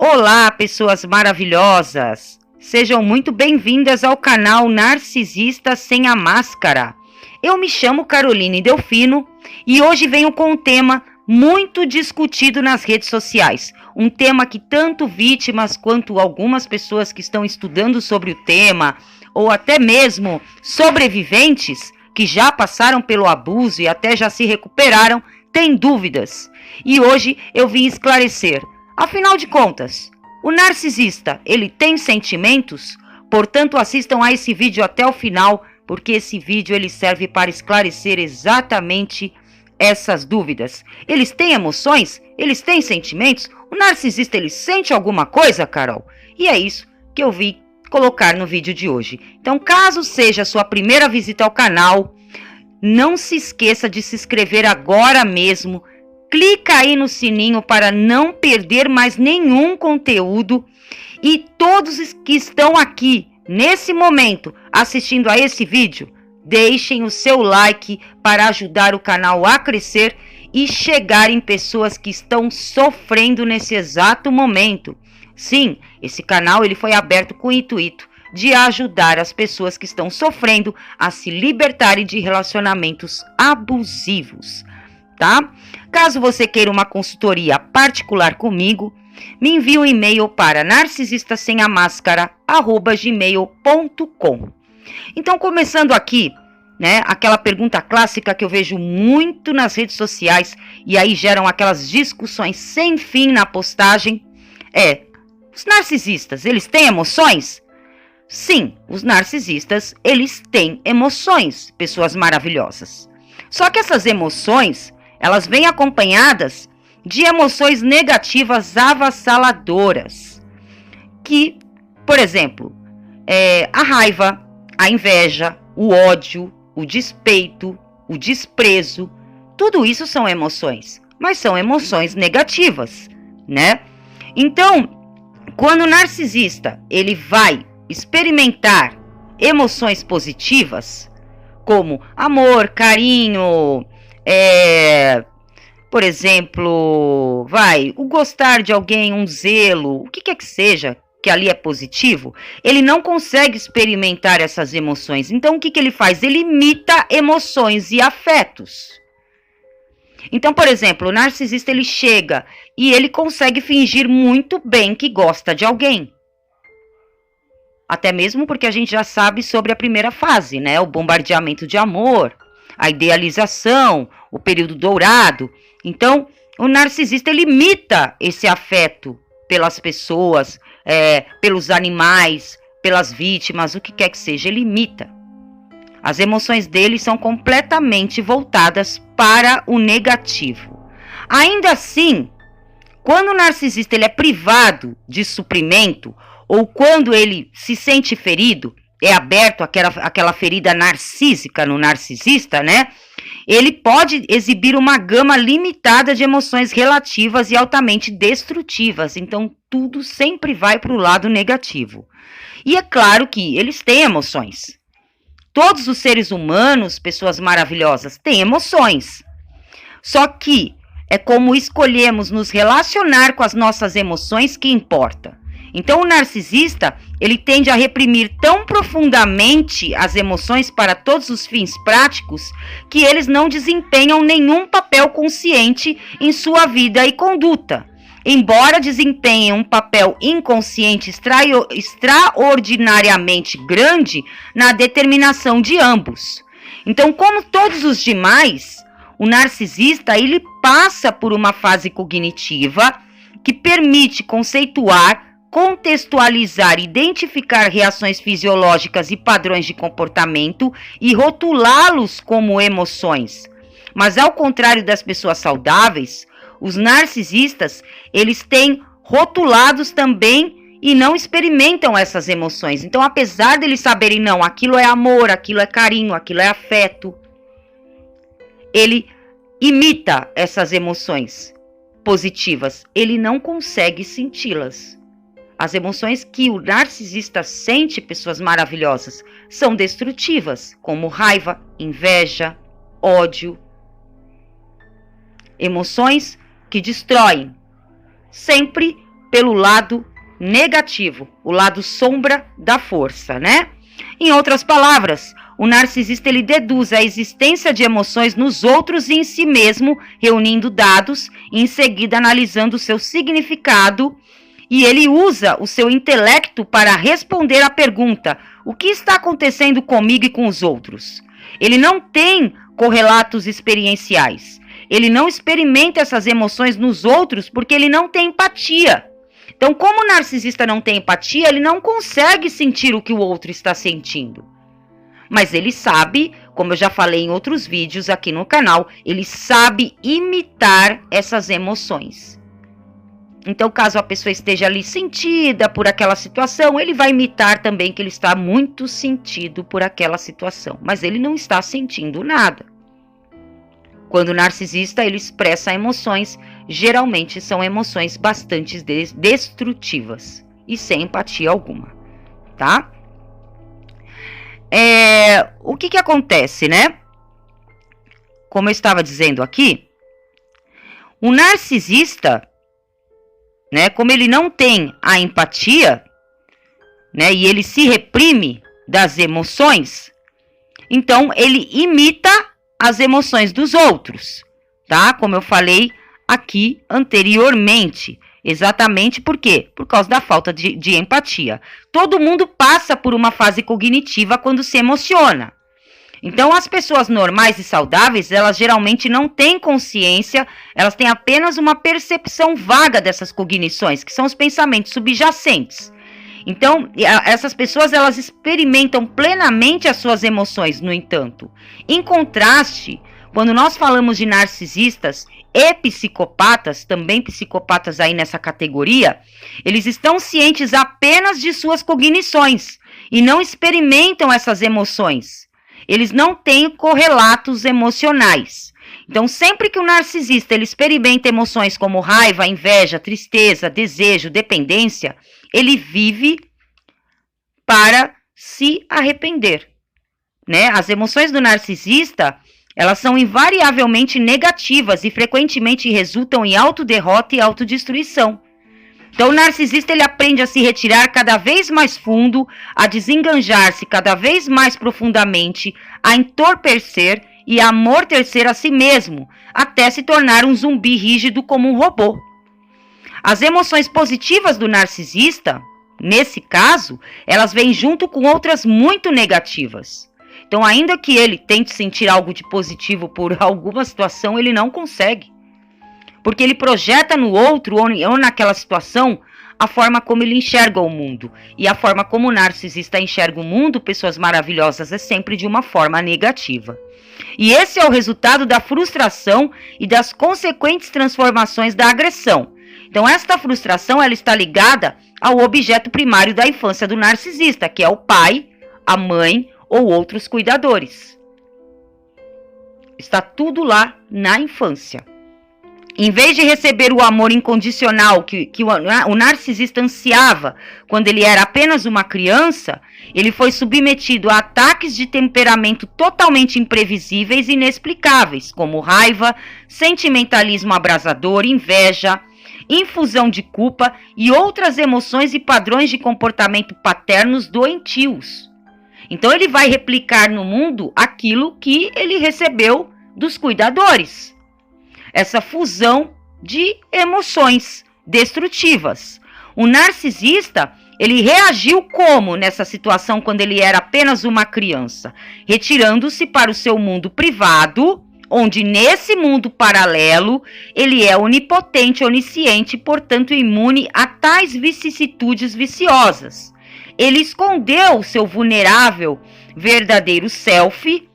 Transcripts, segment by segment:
Olá, pessoas maravilhosas! Sejam muito bem-vindas ao canal Narcisista Sem a Máscara. Eu me chamo Caroline Delfino e hoje venho com um tema muito discutido nas redes sociais. Um tema que tanto vítimas quanto algumas pessoas que estão estudando sobre o tema, ou até mesmo sobreviventes que já passaram pelo abuso e até já se recuperaram, têm dúvidas. E hoje eu vim esclarecer. Afinal de contas, o narcisista, ele tem sentimentos? Portanto, assistam a esse vídeo até o final, porque esse vídeo ele serve para esclarecer exatamente essas dúvidas. Eles têm emoções? Eles têm sentimentos? O narcisista, ele sente alguma coisa, Carol? E é isso que eu vim colocar no vídeo de hoje. Então, caso seja a sua primeira visita ao canal, não se esqueça de se inscrever agora mesmo. Clica aí no sininho para não perder mais nenhum conteúdo. E todos que estão aqui, nesse momento, assistindo a esse vídeo, deixem o seu like para ajudar o canal a crescer e chegar em pessoas que estão sofrendo nesse exato momento. Sim, esse canal ele foi aberto com o intuito de ajudar as pessoas que estão sofrendo a se libertarem de relacionamentos abusivos, tá? Caso você queira uma consultoria particular comigo, me envie um e-mail para narcisistasemamascara@gmail.com. Então, começando aqui, né, aquela pergunta clássica que eu vejo muito nas redes sociais e aí geram aquelas discussões sem fim na postagem, os narcisistas, eles têm emoções? Sim, os narcisistas, eles têm emoções, pessoas maravilhosas. Só que essas emoções, elas vêm acompanhadas de emoções negativas avassaladoras. Que, por exemplo, a raiva, a inveja, o ódio, o despeito, o desprezo, tudo isso são emoções, mas são emoções negativas, né? Então, quando o narcisista ele vai experimentar emoções positivas, como amor, carinho, por exemplo, o gostar de alguém, um zelo, o que quer que seja, que ali é positivo, ele não consegue experimentar essas emoções. Então, o que ele faz? Ele imita emoções e afetos. Então, por exemplo, o narcisista ele chega e ele consegue fingir muito bem que gosta de alguém. Até mesmo porque a gente já sabe sobre a primeira fase, né? O bombardeamento de amor, a idealização, o período dourado. Então, o narcisista ele imita esse afeto pelas pessoas, pelos animais, pelas vítimas, o que quer que seja, ele imita. As emoções dele são completamente voltadas para o negativo. Ainda assim, quando o narcisista ele é privado de suprimento, ou quando ele se sente ferido, é aberto aquela ferida narcísica no narcisista, né? Ele pode exibir uma gama limitada de emoções relativas e altamente destrutivas. Então, tudo sempre vai para o lado negativo. E é claro que eles têm emoções. Todos os seres humanos, pessoas maravilhosas, têm emoções. Só que é como escolhemos nos relacionar com as nossas emoções que importa. Então, o narcisista, ele tende a reprimir tão profundamente as emoções para todos os fins práticos que eles não desempenham nenhum papel consciente em sua vida e conduta. Embora desempenhem um papel inconsciente extraordinariamente grande na determinação de ambos. Então, como todos os demais, o narcisista ele passa por uma fase cognitiva que permite conceituar, contextualizar, identificar reações fisiológicas e padrões de comportamento e rotulá-los como emoções. Mas ao contrário das pessoas saudáveis, os narcisistas, eles têm rotulados também e não experimentam essas emoções. Então, apesar deles saberem, não, aquilo é amor, aquilo é carinho, aquilo é afeto, ele imita essas emoções positivas, ele não consegue senti-las. As emoções que o narcisista sente, pessoas maravilhosas, são destrutivas, como raiva, inveja, ódio. Emoções que destroem, sempre pelo lado negativo, o lado sombra da força, né? Em outras palavras, o narcisista ele deduz a existência de emoções nos outros e em si mesmo, reunindo dados e em seguida analisando o seu significado, e ele usa o seu intelecto para responder à pergunta: o que está acontecendo comigo e com os outros? Ele não tem correlatos experienciais. Ele não experimenta essas emoções nos outros porque ele não tem empatia. Então, como o narcisista não tem empatia, ele não consegue sentir o que o outro está sentindo. Mas ele sabe, como eu já falei em outros vídeos aqui no canal, ele sabe imitar essas emoções. Então, caso a pessoa esteja ali sentida por aquela situação, ele vai imitar também que ele está muito sentido por aquela situação. Mas ele não está sentindo nada. Quando o narcisista ele expressa emoções, geralmente são emoções bastante destrutivas e sem empatia alguma, tá? O que acontece, né? Como eu estava dizendo aqui, o narcisista, né, como ele não tem a empatia, né, e ele se reprime das emoções, então ele imita as emoções dos outros, tá? Como eu falei aqui anteriormente. Exatamente por quê? Por causa da falta de empatia. Todo mundo passa por uma fase cognitiva quando se emociona. Então, as pessoas normais e saudáveis, elas geralmente não têm consciência, elas têm apenas uma percepção vaga dessas cognições, que são os pensamentos subjacentes. Então, essas pessoas, elas experimentam plenamente as suas emoções, no entanto. Em contraste, quando nós falamos de narcisistas e psicopatas, também psicopatas aí nessa categoria, eles estão cientes apenas de suas cognições e não experimentam essas emoções. Eles não têm correlatos emocionais. Então, sempre que o narcisista ele experimenta emoções como raiva, inveja, tristeza, desejo, dependência, ele vive para se arrepender, né? As emoções do narcisista, elas são invariavelmente negativas e frequentemente resultam em autoderrota e autodestruição. Então, o narcisista ele aprende a se retirar cada vez mais fundo, a desenganjar-se cada vez mais profundamente, a entorpecer e a amortecer a si mesmo, até se tornar um zumbi rígido como um robô. As emoções positivas do narcisista, nesse caso, elas vêm junto com outras muito negativas. Então, ainda que ele tente sentir algo de positivo por alguma situação, ele não consegue. Porque ele projeta no outro ou naquela situação a forma como ele enxerga o mundo. E a forma como o narcisista enxerga o mundo, pessoas maravilhosas, é sempre de uma forma negativa. E esse é o resultado da frustração e das consequentes transformações da agressão. Então, esta frustração ela está ligada ao objeto primário da infância do narcisista, que é o pai, a mãe ou outros cuidadores. Está tudo lá na infância. Em vez de receber o amor incondicional que o narcisista ansiava quando ele era apenas uma criança, ele foi submetido a ataques de temperamento totalmente imprevisíveis e inexplicáveis, como raiva, sentimentalismo abrasador, inveja, infusão de culpa e outras emoções e padrões de comportamento paternos doentios. Então ele vai replicar no mundo aquilo que ele recebeu dos cuidadores. Essa fusão de emoções destrutivas. O narcisista, ele reagiu como nessa situação quando ele era apenas uma criança? Retirando-se para o seu mundo privado, onde nesse mundo paralelo, ele é onipotente, onisciente, portanto imune a tais vicissitudes viciosas. Ele escondeu o seu vulnerável, verdadeiro self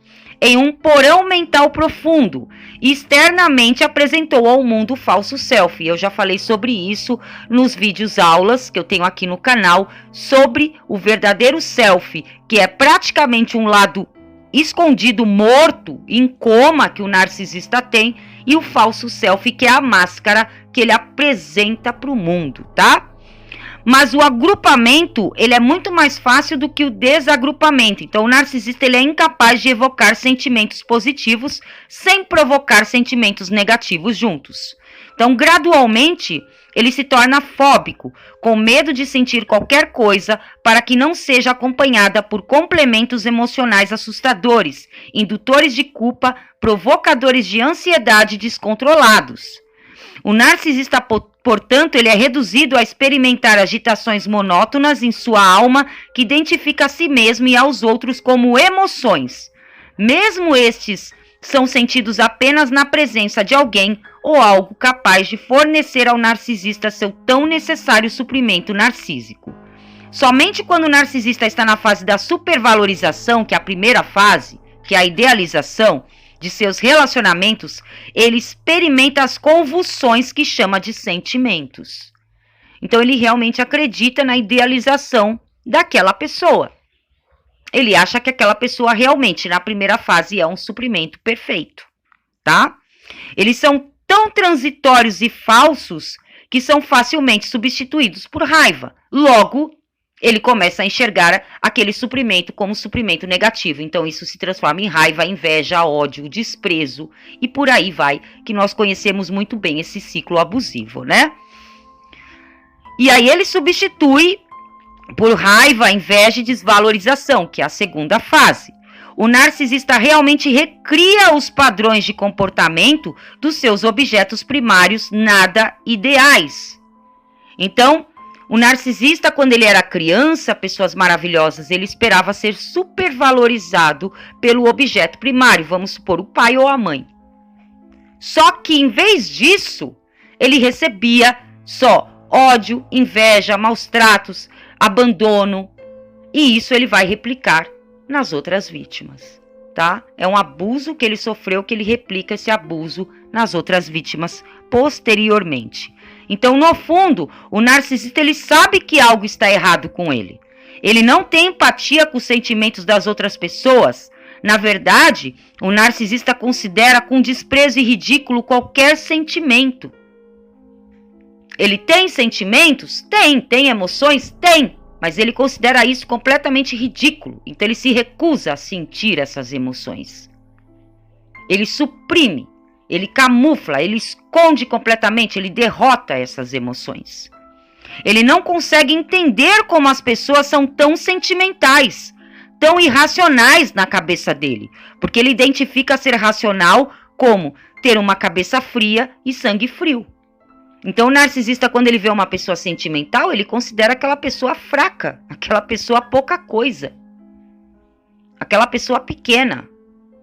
em um porão mental profundo e externamente apresentou ao mundo o falso self. Eu já falei sobre isso nos vídeos aulas que eu tenho aqui no canal sobre o verdadeiro self, que é praticamente um lado escondido, morto, em coma que o narcisista tem, e o falso self, que é a máscara que ele apresenta para o mundo, tá? Mas o agrupamento, ele é muito mais fácil do que o desagrupamento. Então, o narcisista ele é incapaz de evocar sentimentos positivos sem provocar sentimentos negativos juntos. Então, gradualmente, ele se torna fóbico, com medo de sentir qualquer coisa para que não seja acompanhada por complementos emocionais assustadores, indutores de culpa, provocadores de ansiedade descontrolados. O narcisista, portanto, ele é reduzido a experimentar agitações monótonas em sua alma que identifica a si mesmo e aos outros como emoções. Mesmo estes são sentidos apenas na presença de alguém ou algo capaz de fornecer ao narcisista seu tão necessário suprimento narcísico. Somente quando o narcisista está na fase da supervalorização, que é a primeira fase, que é a idealização de seus relacionamentos, ele experimenta as convulsões que chama de sentimentos. Então ele realmente acredita na idealização daquela pessoa. Ele acha que aquela pessoa realmente, na primeira fase, é um suprimento perfeito, tá? Eles são tão transitórios e falsos que são facilmente substituídos por raiva. Logo, ele começa a enxergar aquele suprimento como suprimento negativo. Então, isso se transforma em raiva, inveja, ódio, desprezo e por aí vai, que nós conhecemos muito bem esse ciclo abusivo, né? E aí ele substitui por raiva, inveja e desvalorização, que é a segunda fase. O narcisista realmente recria os padrões de comportamento dos seus objetos primários nada ideais. Então, o narcisista, quando ele era criança, pessoas maravilhosas, ele esperava ser supervalorizado pelo objeto primário, vamos supor, o pai ou a mãe. Só que, em vez disso, ele recebia só ódio, inveja, maus tratos, abandono, e isso ele vai replicar nas outras vítimas, tá? É um abuso que ele sofreu, que ele replica esse abuso nas outras vítimas posteriormente. Então, no fundo, o narcisista, ele sabe que algo está errado com ele. Ele não tem empatia com os sentimentos das outras pessoas. Na verdade, o narcisista considera com desprezo e ridículo qualquer sentimento. Ele tem sentimentos? Tem emoções? Tem, mas ele considera isso completamente ridículo, então ele se recusa a sentir essas emoções. Ele suprime, ele camufla, ele esconde completamente, ele derrota essas emoções. Ele não consegue entender como as pessoas são tão sentimentais, tão irracionais na cabeça dele, porque ele identifica ser racional como ter uma cabeça fria e sangue frio. Então o narcisista, quando ele vê uma pessoa sentimental, ele considera aquela pessoa fraca, aquela pessoa pouca coisa, aquela pessoa pequena.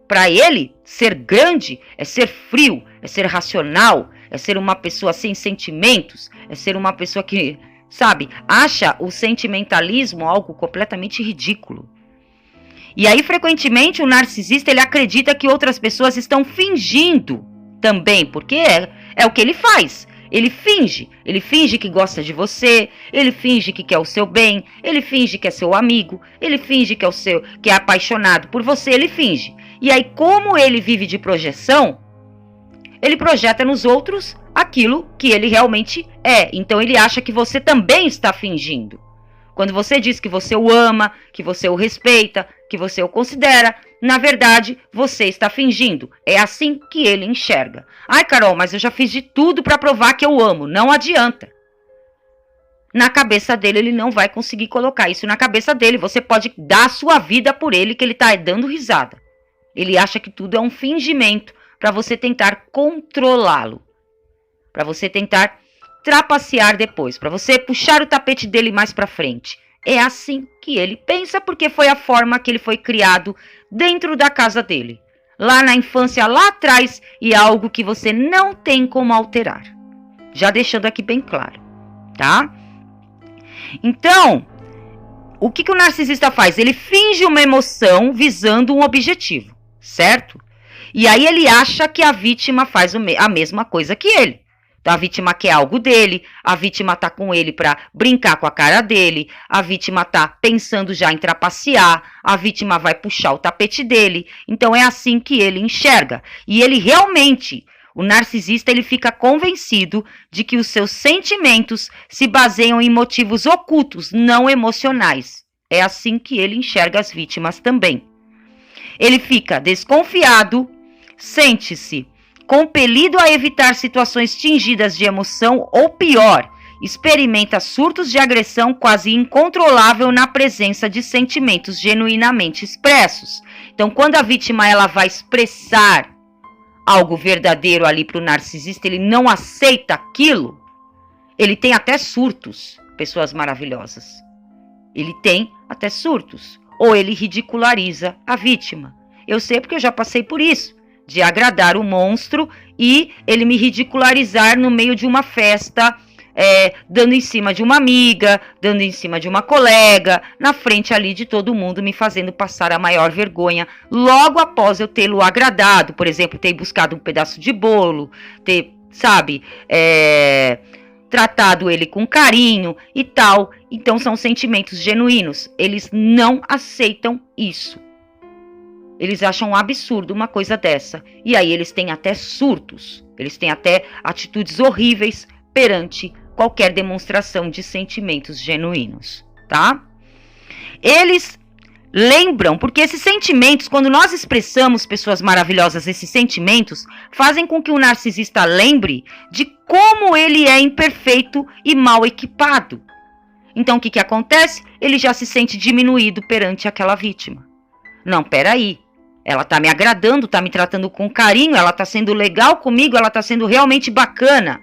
Para ele, ser grande é ser frio, é ser racional, é ser uma pessoa sem sentimentos, é ser uma pessoa que, sabe, acha o sentimentalismo algo completamente ridículo. E aí, frequentemente, o narcisista, ele acredita que outras pessoas estão fingindo também, porque é o que ele faz. Ele finge que gosta de você, ele finge que quer o seu bem, ele finge que é seu amigo, ele finge que é apaixonado por você, ele finge. E aí, como ele vive de projeção, ele projeta nos outros aquilo que ele realmente é. Então ele acha que você também está fingindo. Quando você diz que você o ama, que você o respeita, que você o considera, na verdade, você está fingindo. É assim que ele enxerga. Ai, Carol, mas eu já fiz de tudo para provar que eu amo. Não adianta. Na cabeça dele, ele não vai conseguir colocar isso na cabeça dele. Você pode dar a sua vida por ele, que ele está dando risada. Ele acha que tudo é um fingimento para você tentar controlá-lo. Para você tentar trapacear depois, para você puxar o tapete dele mais para frente. É assim que ele pensa, porque foi a forma que ele foi criado dentro da casa dele. Lá na infância, lá atrás, e é algo que você não tem como alterar. Já deixando aqui bem claro, tá? Então, o que o narcisista faz? Ele finge uma emoção visando um objetivo, certo? E aí ele acha que a vítima faz a mesma coisa que ele. Então, a vítima quer algo dele, a vítima tá com ele para brincar com a cara dele, a vítima tá pensando já em trapacear, a vítima vai puxar o tapete dele. Então é assim que ele enxerga. E ele realmente, o narcisista, ele fica convencido de que os seus sentimentos se baseiam em motivos ocultos, não emocionais. É assim que ele enxerga as vítimas também. Ele fica desconfiado, sente-se compelido a evitar situações tingidas de emoção ou pior, experimenta surtos de agressão quase incontrolável na presença de sentimentos genuinamente expressos. Então, quando a vítima ela vai expressar algo verdadeiro ali para o narcisista, ele não aceita aquilo, ele tem até surtos, pessoas maravilhosas. Ele tem até surtos. Ou ele ridiculariza a vítima. Eu sei porque eu já passei por isso, de agradar o monstro e ele me ridicularizar no meio de uma festa, dando em cima de uma amiga, dando em cima de uma colega, na frente ali de todo mundo, me fazendo passar a maior vergonha, logo após eu tê-lo agradado, por exemplo, ter buscado um pedaço de bolo, ter, sabe, tratado ele com carinho e tal. Então são sentimentos genuínos, eles não aceitam isso. Eles acham um absurdo uma coisa dessa, e aí eles têm até surtos, eles têm até atitudes horríveis perante qualquer demonstração de sentimentos genuínos, tá? Eles lembram, porque esses sentimentos, quando nós expressamos, pessoas maravilhosas, esses sentimentos, fazem com que o narcisista lembre de como ele é imperfeito e mal equipado. Então o que acontece? Ele já se sente diminuído perante aquela vítima. Não, peraí, ela tá me agradando, tá me tratando com carinho, ela tá sendo legal comigo, ela tá sendo realmente bacana.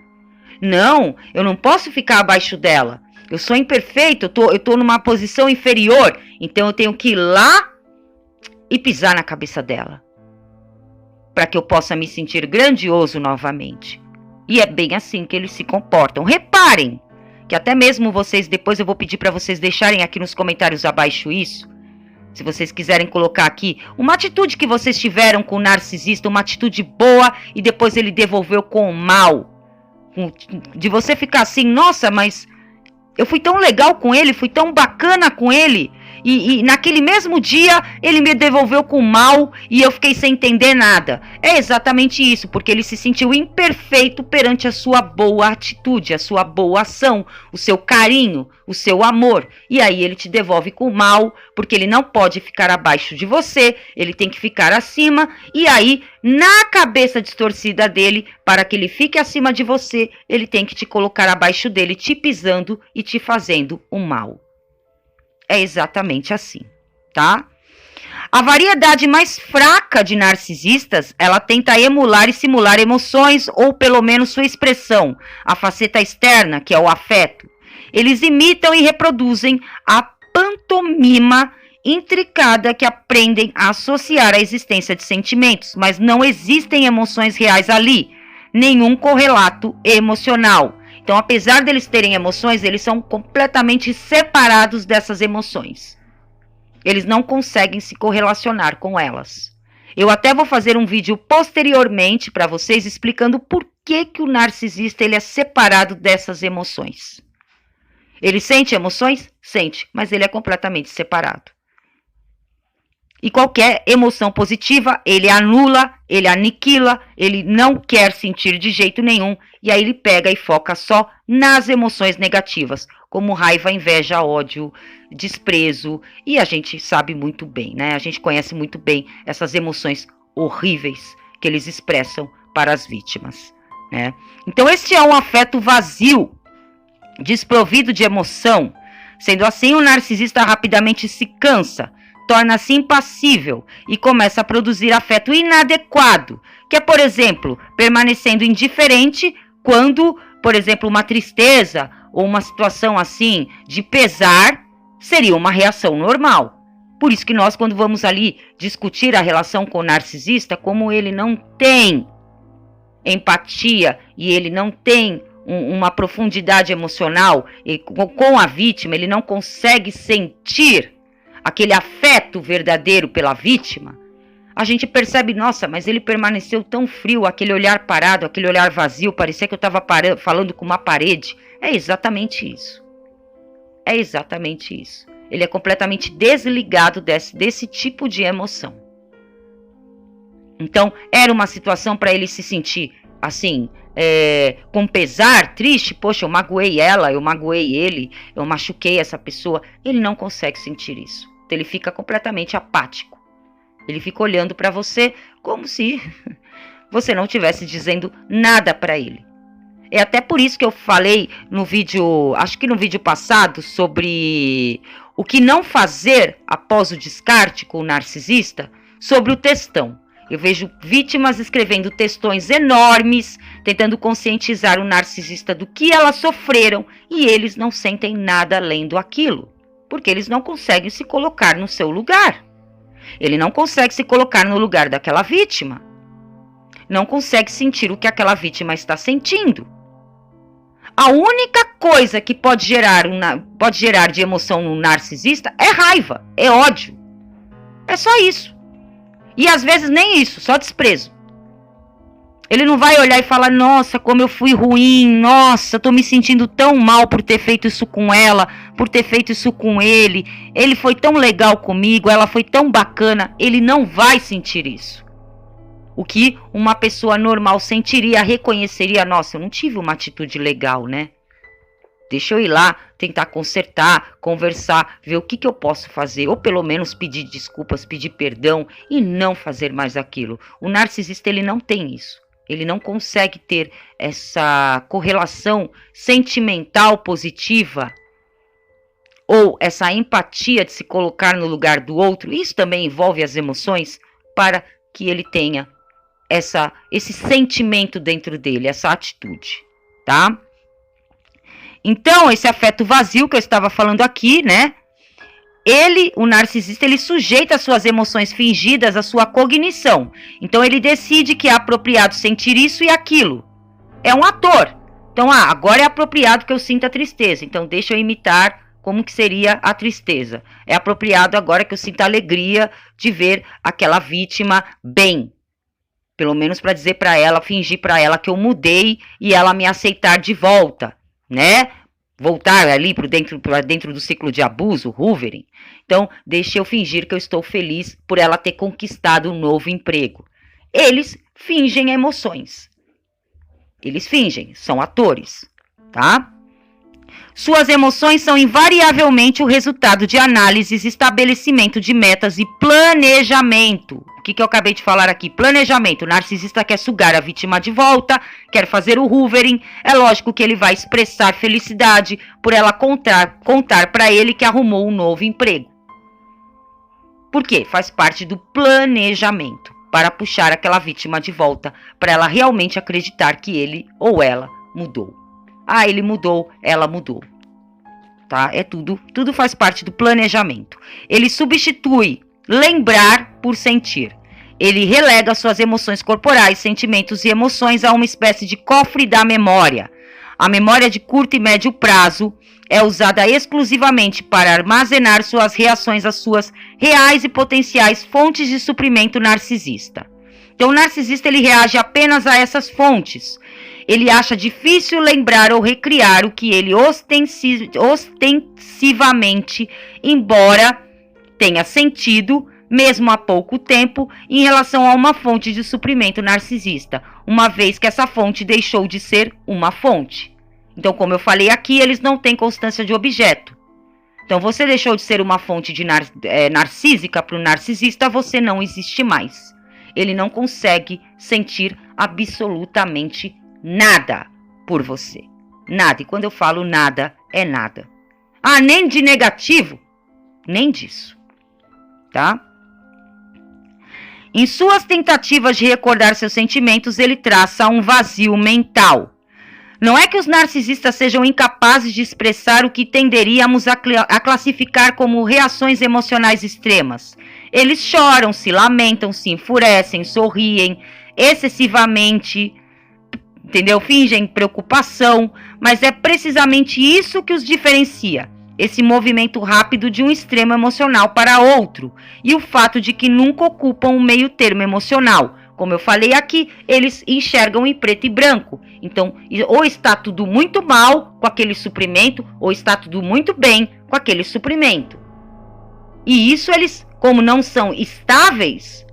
Não, eu não posso ficar abaixo dela. Eu sou imperfeito, eu tô numa posição inferior, então eu tenho que ir lá e pisar na cabeça dela, para que eu possa me sentir grandioso novamente. E é bem assim que eles se comportam. Reparem que até mesmo vocês, depois eu vou pedir para vocês deixarem aqui nos comentários abaixo isso, se vocês quiserem colocar aqui uma atitude que vocês tiveram com o narcisista, uma atitude boa e depois ele devolveu com o mal. De você ficar assim, nossa, mas eu fui tão legal com ele, fui tão bacana com ele, e naquele mesmo dia ele me devolveu com mal e eu fiquei sem entender nada. É exatamente isso, porque ele se sentiu imperfeito perante a sua boa atitude, a sua boa ação, o seu carinho, o seu amor. E aí ele te devolve com mal, porque ele não pode ficar abaixo de você, ele tem que ficar acima, e aí na cabeça distorcida dele, para que ele fique acima de você, ele tem que te colocar abaixo dele, te pisando e te fazendo o mal. É exatamente assim, tá? A variedade mais fraca de narcisistas, ela tenta emular e simular emoções, ou pelo menos sua expressão, a faceta externa, que é o afeto. Eles imitam e reproduzem a pantomima intricada que aprendem a associar a existência de sentimentos, mas não existem emoções reais ali, nenhum correlato emocional. Então, apesar deles terem emoções, eles são completamente separados dessas emoções. Eles não conseguem se correlacionar com elas. Eu até vou fazer um vídeo posteriormente para vocês explicando por que o narcisista ele é separado dessas emoções. Ele sente emoções? Sente, mas ele é completamente separado. E qualquer emoção positiva, ele anula, ele aniquila, ele não quer sentir de jeito nenhum. E aí ele pega e foca só nas emoções negativas, como raiva, inveja, ódio, desprezo. E a gente sabe muito bem, né? A gente conhece muito bem essas emoções horríveis que eles expressam para as vítimas, né? Então este é um afeto vazio, desprovido de emoção. Sendo assim, o narcisista rapidamente se cansa, torna-se impassível e começa a produzir afeto inadequado, que é, por exemplo, permanecendo indiferente quando, por exemplo, uma tristeza ou uma situação assim de pesar seria uma reação normal. Por isso que nós, quando vamos ali discutir a relação com o narcisista, como ele não tem empatia e ele não tem uma profundidade emocional com a vítima, ele não consegue sentir aquele afeto verdadeiro pela vítima, a gente percebe, nossa, mas ele permaneceu tão frio, aquele olhar parado, aquele olhar vazio, parecia que eu estava falando com uma parede. É exatamente isso. É exatamente isso. Ele é completamente desligado desse tipo de emoção. Então, era uma situação para ele se sentir assim, com pesar, triste. Poxa, eu magoei ela, eu magoei ele, eu machuquei essa pessoa. Ele não consegue sentir isso. Então, ele fica completamente apático. Ele fica olhando para você como se você não estivesse dizendo nada para ele. É até por isso que eu falei no vídeo, acho que no vídeo passado, sobre o que não fazer após o descarte com o narcisista, sobre o textão. Eu vejo vítimas escrevendo textões enormes, tentando conscientizar o narcisista do que elas sofreram, e eles não sentem nada lendo aquilo, porque eles não conseguem se colocar no seu lugar. Ele não consegue se colocar no lugar daquela vítima. Não consegue sentir o que aquela vítima está sentindo. A única coisa que pode gerar de emoção no narcisista é raiva, é ódio. É só isso. E às vezes nem isso, só desprezo. Ele não vai olhar e falar, nossa, como eu fui ruim, nossa, eu tô me sentindo tão mal por ter feito isso com ela, por ter feito isso com ele foi tão legal comigo, ela foi tão bacana. Ele não vai sentir isso. O que uma pessoa normal sentiria, reconheceria, nossa, eu não tive uma atitude legal, né? Deixa eu ir lá, tentar consertar, conversar, ver o que eu posso fazer, ou pelo menos pedir desculpas, pedir perdão e não fazer mais aquilo. O narcisista, ele não tem isso. Ele não consegue ter essa correlação sentimental positiva ou essa empatia de se colocar no lugar do outro. Isso também envolve as emoções para que ele tenha esse sentimento dentro dele, essa atitude, tá? Então, esse afeto vazio que eu estava falando aqui, né? O narcisista, ele sujeita as suas emoções fingidas à sua cognição. Então, ele decide que é apropriado sentir isso e aquilo. É um ator. Então, agora é apropriado que eu sinta tristeza. Então, deixa eu imitar como que seria a tristeza. É apropriado agora que eu sinta alegria de ver aquela vítima bem. Pelo menos para dizer para ela, fingir para ela que eu mudei e ela me aceitar de volta, né? Voltar ali para dentro do ciclo de abuso, hoovering. Então, deixa eu fingir que eu estou feliz por ela ter conquistado um novo emprego. Eles fingem emoções. Eles fingem, são atores, tá? Suas emoções são invariavelmente o resultado de análises, estabelecimento de metas e planejamento. O que eu acabei de falar aqui? Planejamento. O narcisista quer sugar a vítima de volta, quer fazer o hoovering. É lógico que ele vai expressar felicidade por ela contar para ele que arrumou um novo emprego. Por quê? Faz parte do planejamento para puxar aquela vítima de volta, para ela realmente acreditar que ele ou ela mudou. Ele mudou, ela mudou. Tá? Tudo faz parte do planejamento. Ele substitui lembrar por sentir. Ele relega suas emoções corporais, sentimentos e emoções a uma espécie de cofre da memória. A memória de curto e médio prazo é usada exclusivamente para armazenar suas reações às suas reais e potenciais fontes de suprimento narcisista. Então, o narcisista, ele reage apenas a essas fontes. Ele acha difícil lembrar ou recriar o que ele ostensivamente, embora tenha sentido, mesmo há pouco tempo, em relação a uma fonte de suprimento narcisista, uma vez que essa fonte deixou de ser uma fonte. Então, como eu falei aqui, eles não têm constância de objeto. Então, você deixou de ser uma fonte narcísica para o narcisista, você não existe mais. Ele não consegue sentir absolutamente nada por você. Nada. E quando eu falo nada, é nada. Nem de negativo, nem disso. Tá? Em suas tentativas de recordar seus sentimentos, ele traça um vazio mental. Não é que os narcisistas sejam incapazes de expressar o que tenderíamos a classificar como reações emocionais extremas. Eles choram, se lamentam, se enfurecem, sorriem excessivamente, entendeu? Fingem preocupação, mas é precisamente isso que os diferencia. Esse movimento rápido de um extremo emocional para outro e o fato de que nunca ocupam um meio termo emocional. Como eu falei aqui, eles enxergam em preto e branco. Então, ou está tudo muito mal com aquele suprimento, ou está tudo muito bem com aquele suprimento. E isso eles, como não são estáveis,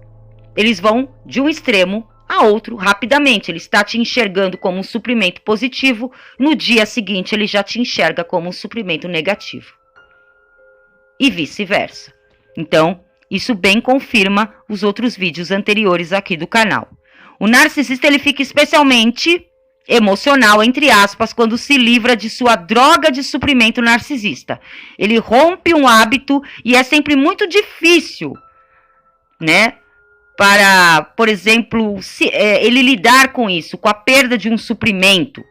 eles vão de um extremo a outro rapidamente. Ele está te enxergando como um suprimento positivo, no dia seguinte ele já te enxerga como um suprimento negativo. E vice-versa. Então, isso bem confirma os outros vídeos anteriores aqui do canal. O narcisista ele fica especialmente emocional, entre aspas, quando se livra de sua droga de suprimento narcisista. Ele rompe um hábito e é sempre muito difícil, né? Para, por exemplo, ele lidar com isso, com a perda de um suprimento,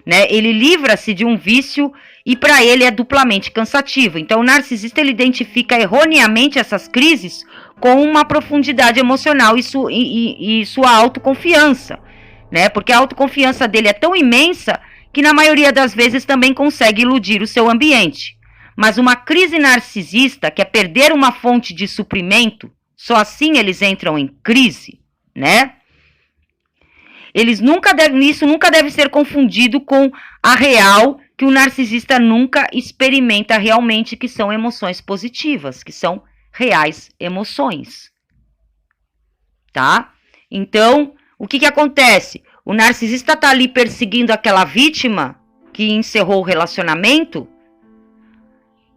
né? Ele livra-se de um vício e para ele é duplamente cansativo. Então o narcisista ele identifica erroneamente essas crises com uma profundidade emocional e sua autoconfiança, né? Porque a autoconfiança dele é tão imensa que na maioria das vezes também consegue iludir o seu ambiente. Mas uma crise narcisista, que é perder uma fonte de suprimento, só assim eles entram em crise, né? Isso nunca deve ser confundido com a real, que o narcisista nunca experimenta realmente, que são emoções positivas, que são reais emoções, tá? Então, o que acontece? O narcisista está ali perseguindo aquela vítima que encerrou o relacionamento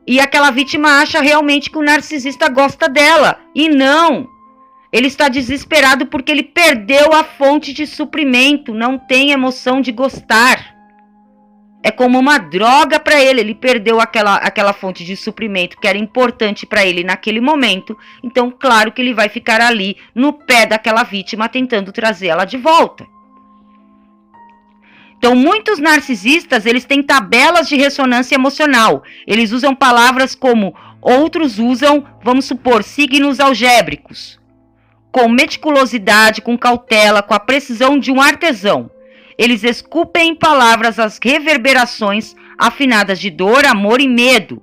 e aquela vítima acha realmente que o narcisista gosta dela. E não! Ele está desesperado porque ele perdeu a fonte de suprimento, não tem emoção de gostar. É como uma droga para ele, ele perdeu aquela fonte de suprimento que era importante para ele naquele momento. Então, claro que ele vai ficar ali no pé daquela vítima tentando trazê-la de volta. Então, muitos narcisistas, eles têm tabelas de ressonância emocional. Eles usam palavras como outros usam, vamos supor, signos algébricos, com meticulosidade, com cautela, com a precisão de um artesão. Eles esculpem em palavras as reverberações afinadas de dor, amor e medo.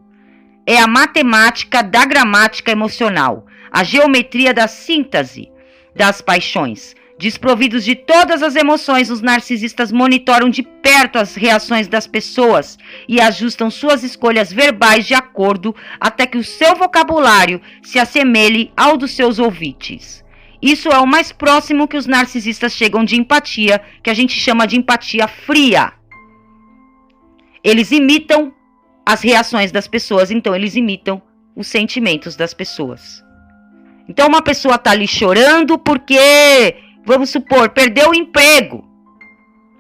É a matemática da gramática emocional, a geometria da síntese das paixões. Desprovidos de todas as emoções, os narcisistas monitoram de perto as reações das pessoas e ajustam suas escolhas verbais de acordo até que o seu vocabulário se assemelhe ao dos seus ouvintes. Isso é o mais próximo que os narcisistas chegam de empatia, que a gente chama de empatia fria. Eles imitam as reações das pessoas, então eles imitam os sentimentos das pessoas. Então uma pessoa está ali chorando porque, vamos supor, perdeu o emprego.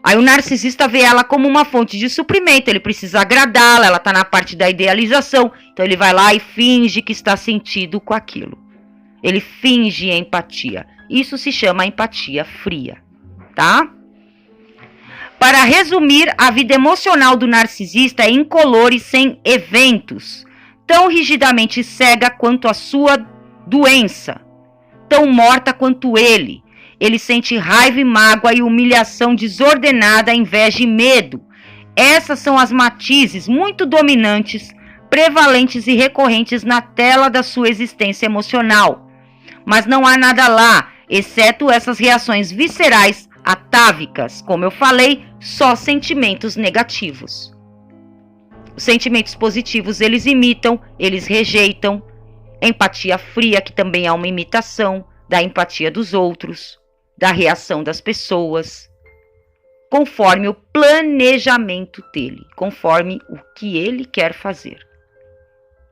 Aí o narcisista vê ela como uma fonte de suprimento, ele precisa agradá-la, ela está na parte da idealização, então ele vai lá e finge que está sentido com aquilo. Ele finge empatia. Isso se chama empatia fria, tá? Para resumir, a vida emocional do narcisista é incolor e sem eventos, tão rigidamente cega quanto a sua doença, tão morta quanto ele. Ele sente raiva e mágoa e humilhação desordenada, inveja e medo. Essas são as matizes muito dominantes, prevalentes e recorrentes na tela da sua existência emocional. Mas não há nada lá, exceto essas reações viscerais, atávicas. Como eu falei, só sentimentos negativos. Os sentimentos positivos eles imitam, eles rejeitam. Empatia fria, que também é uma imitação da empatia dos outros, da reação das pessoas, conforme o planejamento dele, conforme o que ele quer fazer.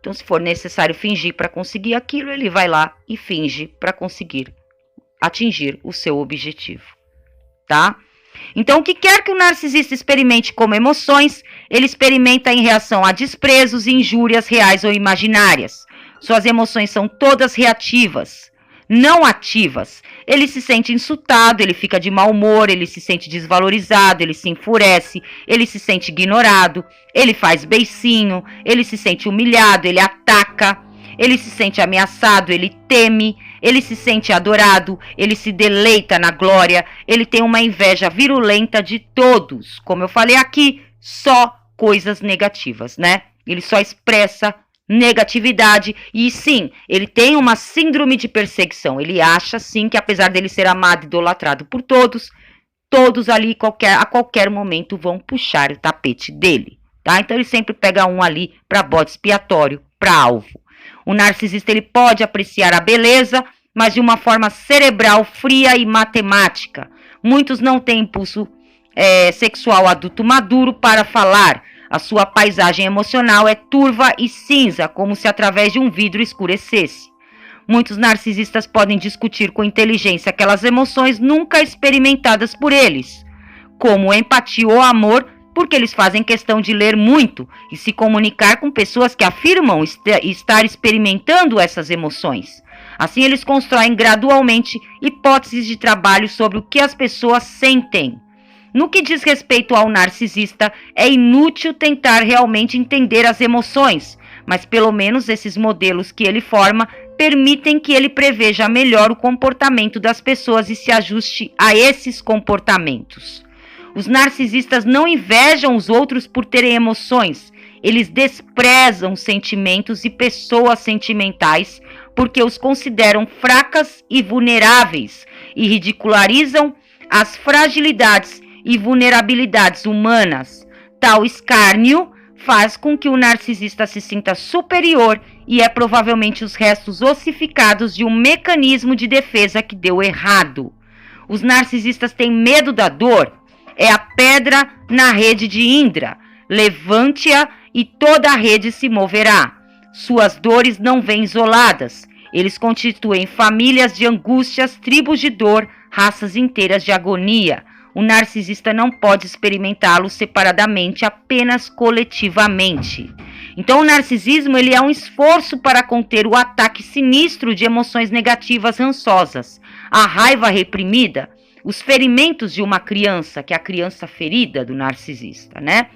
Então, se for necessário fingir para conseguir aquilo, ele vai lá e finge para conseguir atingir o seu objetivo, tá? Então, o que quer que o narcisista experimente como emoções, ele experimenta em reação a desprezos e injúrias reais ou imaginárias. Suas emoções são todas reativas, não ativas. Ele se sente insultado, ele fica de mau humor, ele se sente desvalorizado, ele se enfurece, ele se sente ignorado, ele faz beicinho, ele se sente humilhado, ele ataca, ele se sente ameaçado, ele teme, ele se sente adorado, ele se deleita na glória, ele tem uma inveja virulenta de todos. Como eu falei aqui, só coisas negativas, né? Ele só expressa negatividade e sim, ele tem uma síndrome de perseguição. Ele acha sim que apesar dele ser amado e idolatrado por todos, todos ali a qualquer momento vão puxar o tapete dele, tá? Então ele sempre pega um ali para bode expiatório, para alvo. O narcisista ele pode apreciar a beleza, mas de uma forma cerebral, fria e matemática. Muitos não têm impulso sexual adulto maduro para falar. A sua paisagem emocional é turva e cinza, como se através de um vidro escurecesse. Muitos narcisistas podem discutir com inteligência aquelas emoções nunca experimentadas por eles, como empatia ou amor, porque eles fazem questão de ler muito e se comunicar com pessoas que afirmam estar experimentando essas emoções. Assim, eles constroem gradualmente hipóteses de trabalho sobre o que as pessoas sentem. No que diz respeito ao narcisista, é inútil tentar realmente entender as emoções, mas pelo menos esses modelos que ele forma permitem que ele preveja melhor o comportamento das pessoas e se ajuste a esses comportamentos. Os narcisistas não invejam os outros por terem emoções, eles desprezam sentimentos e pessoas sentimentais porque os consideram fracas e vulneráveis e ridicularizam as fragilidades e vulnerabilidades humanas. Tal escárnio faz com que o narcisista se sinta superior e é provavelmente os restos ossificados de um mecanismo de defesa que deu errado. Os narcisistas têm medo da dor. É a pedra na rede de Indra. Levante-a e toda a rede se moverá. Suas dores não vêm isoladas. Eles constituem famílias de angústias, tribos de dor, raças inteiras de agonia. O narcisista não pode experimentá-lo separadamente, apenas coletivamente. Então o narcisismo ele é um esforço para conter o ataque sinistro de emoções negativas rançosas, a raiva reprimida, os ferimentos de uma criança, que é a criança ferida do narcisista, né?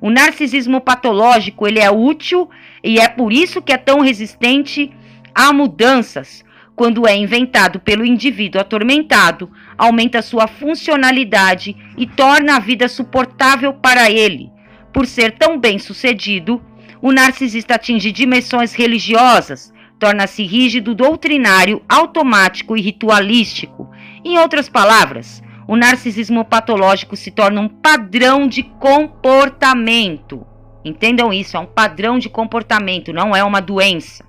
O narcisismo patológico ele é útil e é por isso que é tão resistente a mudanças. Quando é inventado pelo indivíduo atormentado, aumenta sua funcionalidade e torna a vida suportável para ele. Por ser tão bem-sucedido, o narcisista atinge dimensões religiosas, torna-se rígido, doutrinário, automático e ritualístico. Em outras palavras, o narcisismo patológico se torna um padrão de comportamento. Entendam isso, é um padrão de comportamento, não é uma doença.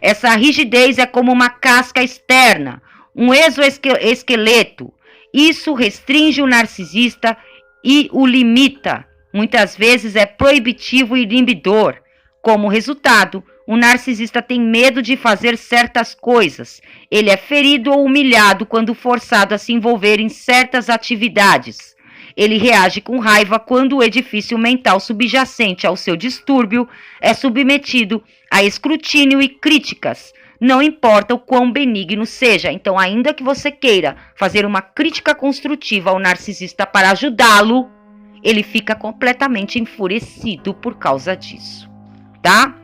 Essa rigidez é como uma casca externa, um exoesqueleto. Isso restringe o narcisista e o limita. Muitas vezes é proibitivo e inibidor. Como resultado, o narcisista tem medo de fazer certas coisas. Ele é ferido ou humilhado quando forçado a se envolver em certas atividades. Ele reage com raiva quando o edifício mental subjacente ao seu distúrbio é submetido a escrutínio e críticas, não importa o quão benigno seja. Então, ainda que você queira fazer uma crítica construtiva ao narcisista para ajudá-lo, ele fica completamente enfurecido por causa disso, tá?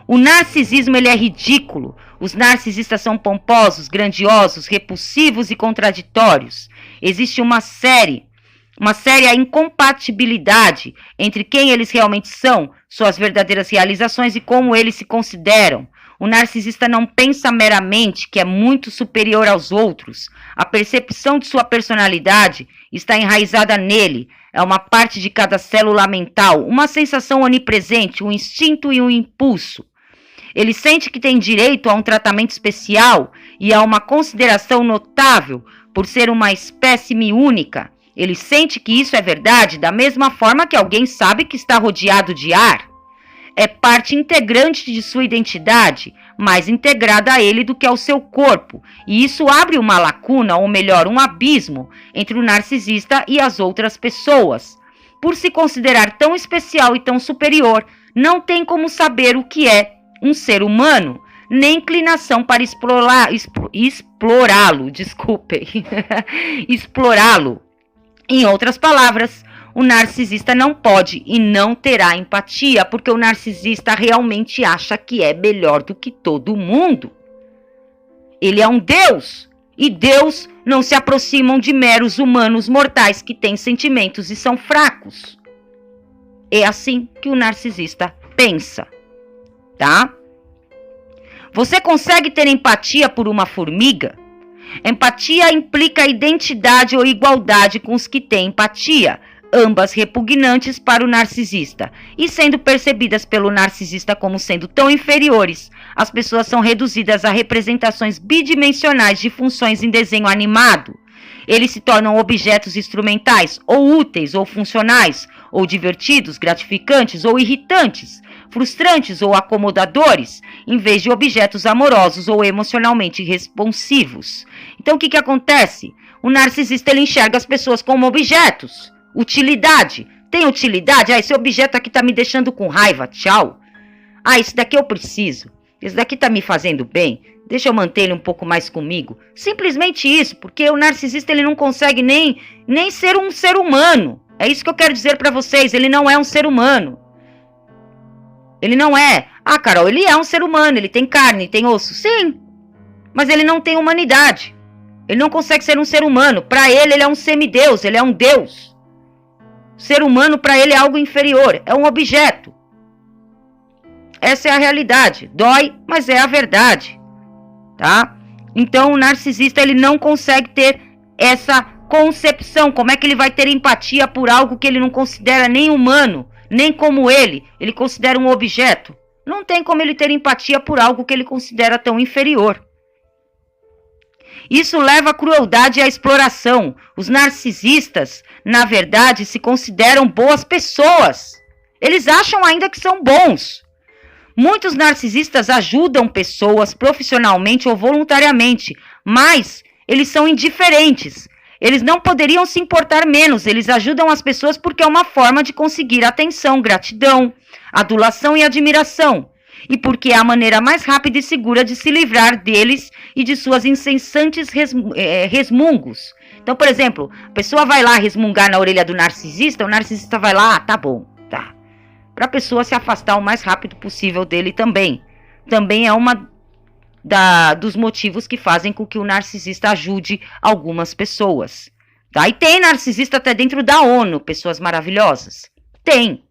O narcisismo ele é ridículo. Os narcisistas são pomposos, grandiosos, repulsivos e contraditórios. Existe uma séria incompatibilidade entre quem eles realmente são, suas verdadeiras realizações e como eles se consideram. O narcisista não pensa meramente que é muito superior aos outros. A percepção de sua personalidade está enraizada nele. É uma parte de cada célula mental, uma sensação onipresente, um instinto e um impulso. Ele sente que tem direito a um tratamento especial e a uma consideração notável por ser uma espécime única. Ele sente que isso é verdade da mesma forma que alguém sabe que está rodeado de ar. É parte integrante de sua identidade, mais integrada a ele do que ao seu corpo. E isso abre uma lacuna, ou melhor, um abismo, entre o narcisista e as outras pessoas. Por se considerar tão especial e tão superior, não tem como saber o que é um ser humano, nem inclinação para explorá-lo. Explorá-lo. Em outras palavras, o narcisista não pode e não terá empatia, porque o narcisista realmente acha que é melhor do que todo mundo. Ele é um Deus, e Deus não se aproximam de meros humanos mortais que têm sentimentos e são fracos. É assim que o narcisista pensa, tá? Você consegue ter empatia por uma formiga? Empatia implica identidade ou igualdade com os que têm empatia, ambas repugnantes para o narcisista, e sendo percebidas pelo narcisista como sendo tão inferiores, as pessoas são reduzidas a representações bidimensionais de funções em desenho animado. Eles se tornam objetos instrumentais, ou úteis, ou funcionais, ou divertidos, gratificantes, ou irritantes, frustrantes ou acomodadores, em vez de objetos amorosos ou emocionalmente responsivos. Então o que acontece? O narcisista ele enxerga as pessoas como objetos. Utilidade. Tem utilidade? Esse objeto aqui tá me deixando com raiva, tchau. Esse daqui eu preciso. Esse daqui tá me fazendo bem. Deixa eu manter ele um pouco mais comigo. Simplesmente isso, porque o narcisista ele não consegue nem ser um ser humano. É isso que eu quero dizer pra vocês. Ele não é um ser humano. Ele não é. Carol, ele é um ser humano. Ele tem carne, tem osso. Sim. Mas ele não tem humanidade. Ele não consegue ser um ser humano. Pra ele é um semideus. Ele é um deus. Ser humano pra ele é algo inferior. É um objeto. Essa é a realidade. Dói, mas é a verdade. Tá? Então o narcisista ele não consegue ter essa concepção. Como é que ele vai ter empatia por algo que ele não considera nem humano, nem como ele considera um objeto? Não tem como ele ter empatia por algo que ele considera tão inferior. Isso leva à crueldade e à exploração. Os narcisistas, na verdade, se consideram boas pessoas. Eles acham ainda que são bons. Muitos narcisistas ajudam pessoas profissionalmente ou voluntariamente, mas eles são indiferentes. Eles não poderiam se importar menos. Eles ajudam as pessoas porque é uma forma de conseguir atenção, gratidão, adulação e admiração. E porque é a maneira mais rápida e segura de se livrar deles e de suas incessantes resmungos. Então, por exemplo, a pessoa vai lá resmungar na orelha do narcisista, o narcisista vai lá, tá bom, tá. Para a pessoa se afastar o mais rápido possível dele também. Também é uma dos motivos que fazem com que o narcisista ajude algumas pessoas. Tá? E tem narcisista até dentro da ONU, pessoas maravilhosas. Tem.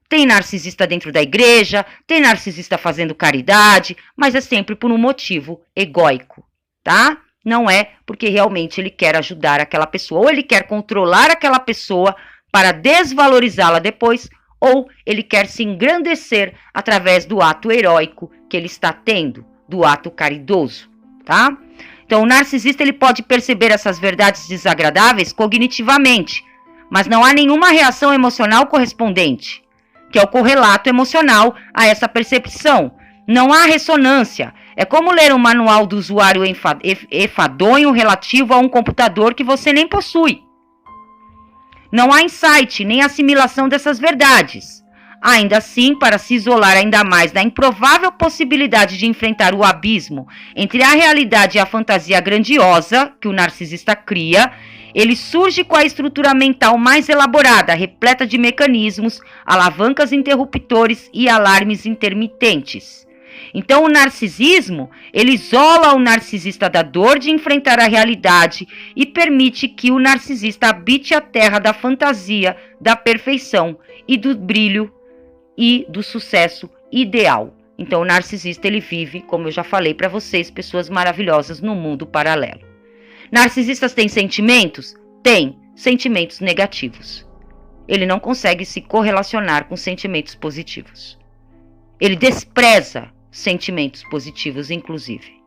Tem narcisista dentro da igreja, tem narcisista fazendo caridade, mas é sempre por um motivo egóico, tá? Não é porque realmente ele quer ajudar aquela pessoa, ou ele quer controlar aquela pessoa para desvalorizá-la depois, ou ele quer se engrandecer através do ato heróico que ele está tendo, do ato caridoso, tá? Então o narcisista ele pode perceber essas verdades desagradáveis cognitivamente, mas não há nenhuma reação emocional correspondente, que é o correlato emocional a essa percepção. Não há ressonância. É como ler um manual do usuário enfadonho relativo a um computador que você nem possui. Não há insight, nem assimilação dessas verdades. Ainda assim, para se isolar ainda mais da improvável possibilidade de enfrentar o abismo entre a realidade e a fantasia grandiosa que o narcisista cria, ele surge com a estrutura mental mais elaborada, repleta de mecanismos, alavancas interruptores e alarmes intermitentes. Então o narcisismo, ele isola o narcisista da dor de enfrentar a realidade e permite que o narcisista habite a terra da fantasia, da perfeição e do brilho e do sucesso ideal. Então o narcisista ele vive, como eu já falei para vocês, pessoas maravilhosas no mundo paralelo. Narcisistas têm sentimentos? Tem sentimentos negativos. Ele não consegue se correlacionar com sentimentos positivos. Ele despreza sentimentos positivos, inclusive.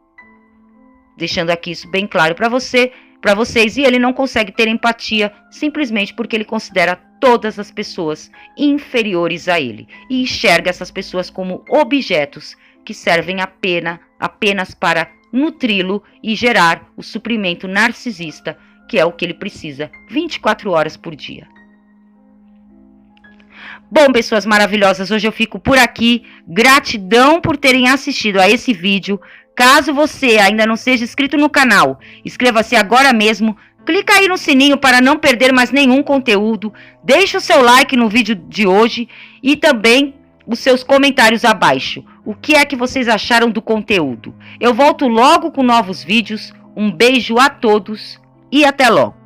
Deixando aqui isso bem claro para vocês, e ele não consegue ter empatia simplesmente porque ele considera todas as pessoas inferiores a ele e enxerga essas pessoas como objetos que servem apenas para nutri-lo e gerar o suprimento narcisista, que é o que ele precisa 24 horas por dia. Bom, pessoas maravilhosas, hoje eu fico por aqui. Gratidão por terem assistido a esse vídeo. Caso você ainda não seja inscrito no canal, inscreva-se agora mesmo. Clica aí no sininho para não perder mais nenhum conteúdo. Deixe o seu like no vídeo de hoje e também os seus comentários abaixo. O que é que vocês acharam do conteúdo? Eu volto logo com novos vídeos. Um beijo a todos e até logo.